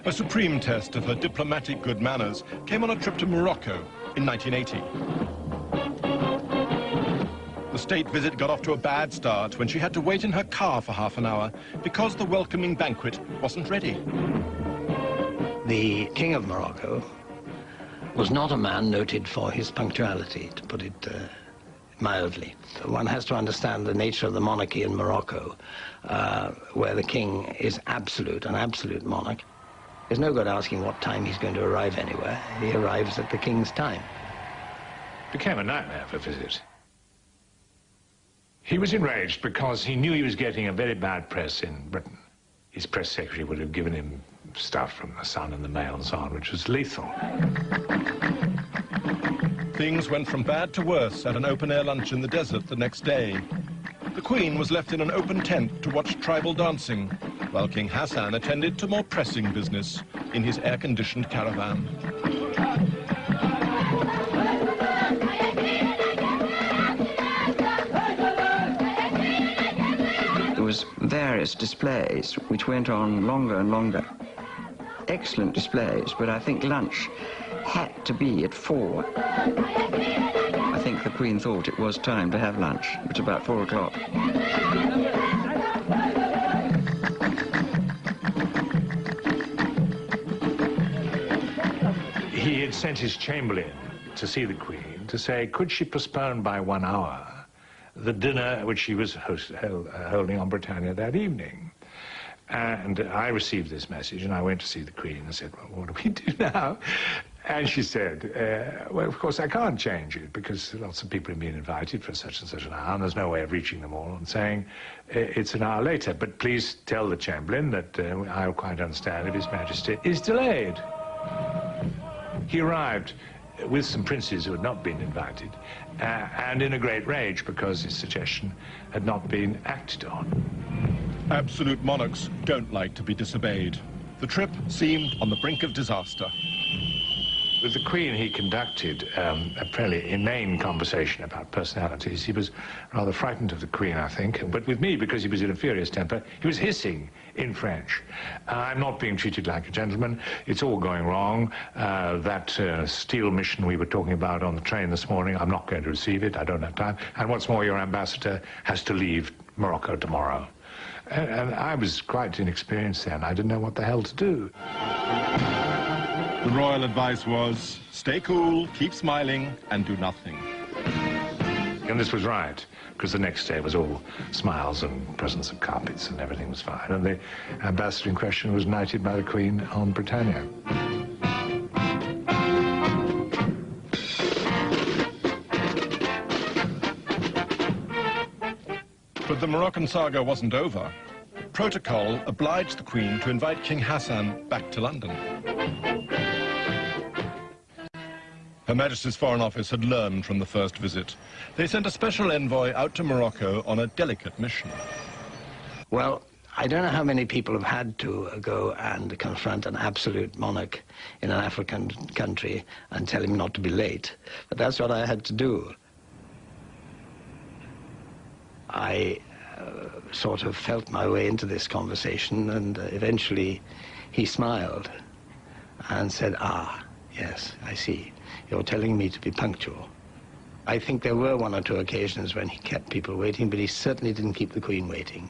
A supreme test of her diplomatic good manners came on a trip to Morocco in 1980. The state visit got off to a bad start when she had to wait in her car for half an hour because the welcoming banquet wasn't ready. The King of Morocco was not a man noted for his punctuality, to put it mildly. One has to understand the nature of the monarchy in Morocco, where the king is an absolute monarch. There's no good asking what time he's going to arrive anywhere. He arrives at the king's time. It became a nightmare for visit. He was enraged because he knew he was getting a very bad press in Britain. His press secretary would have given him stuff from the Sun and the Mail and so on, which was lethal. Things went from bad to worse at an open-air lunch in the desert the next day. The Queen was left in an open tent to watch tribal dancing, while King Hassan attended to more pressing business in his air-conditioned caravan. There was various displays which went on longer and longer. Excellent displays, but I think lunch had to be at 4. I think the Queen thought it was time to have lunch. It was about 4 o'clock. He had sent his chamberlain to see the Queen to say, could she postpone by 1 hour the dinner which she was holding on Britannia that evening. And I received this message, and I went to see the Queen and said, well, what do we do now? And she said, well, of course, I can't change it, because lots of people have been invited for such and such an hour, and there's no way of reaching them all, and saying, it's an hour later. But please tell the Chamberlain that I'll quite understand if His Majesty is delayed. He arrived with some princes who had not been invited, and in a great rage because his suggestion had not been acted on. Absolute monarchs don't like to be disobeyed. The trip seemed on the brink of disaster. With the Queen, he conducted a fairly inane conversation about personalities. He was rather frightened of the Queen, I think, but with me, because he was in a furious temper, he was hissing in French. I'm not being treated like a gentleman. It's all going wrong. That steel mission we were talking about on the train this morning, I'm not going to receive it. I don't have time. And what's more, your ambassador has to leave Morocco tomorrow. And I was quite inexperienced then. I didn't know what the hell to do. The royal advice was, stay cool, keep smiling, and do nothing. And this was right, because the next day was all smiles and presents of carpets, and everything was fine. And the ambassador in question was knighted by the Queen on Britannia. But the Moroccan saga wasn't over. Protocol obliged the Queen to invite King Hassan back to London. Her Majesty's Foreign Office had learned from the first visit. They sent a special envoy out to Morocco on a delicate mission. Well, I don't know how many people have had to go and confront an absolute monarch in an African country and tell him not to be late, but that's what I had to do. I sort of felt my way into this conversation, and eventually he smiled and said, "Ah, yes, I see. You're telling me to be punctual." I think there were 1 or 2 occasions when he kept people waiting, but he certainly didn't keep the Queen waiting.